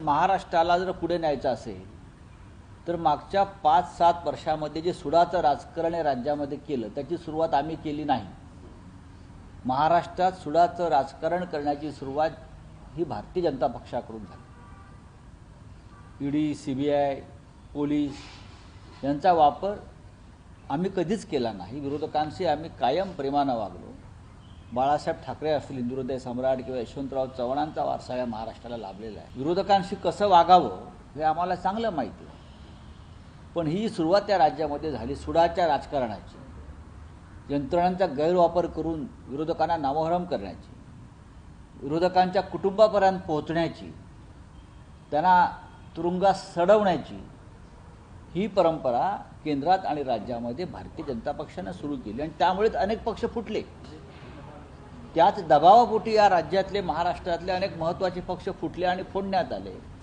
महाराष्ट्राला जर पुढे न्यायचं असेल तर मागच्या 5-7 वर्षामध्ये जे सुडाचं राजकारण या राज्यामध्ये केलं त्याची सुरुवात आम्ही केली नाही। महाराष्ट्रात सुडाचं राजकारण करण्याची सुरुवात ही भारतीय जनता पक्षाकडून झाली। ईडी, सीबीआय, पोलीस यांचा वापर आम्ही कधीच केला नाही। विरोधकांशी आम्ही कायम प्रेमानं वागलो। बाळासाहेब ठाकरे असतील, हिंदुहृदय सम्राट किंवा यशवंतराव चव्हाणांचा वारसा या महाराष्ट्राला लाभलेला आहे। विरोधकांशी कसं वागावं हे आम्हाला चांगलं माहिती आहे, पण ही सुरुवात त्या राज्यामध्ये झाली सुडाच्या राजकारणाची, यंत्रणांचा गैरवापर करून विरोधकांना नामोहरम करण्याची, विरोधकांच्या कुटुंबापर्यंत पोहोचण्याची, त्यांना तुरुंगात सडवण्याची ही परंपरा केंद्रात आणि राज्यामध्ये भारतीय जनता पक्षाने सुरू केली आणि त्यामुळेच अनेक पक्ष फुटले। त्याच दबावापोटी या राज्यातले, महाराष्ट्रातले अनेक महत्त्वाचे पक्ष फुटले आणि फोडण्यात आले।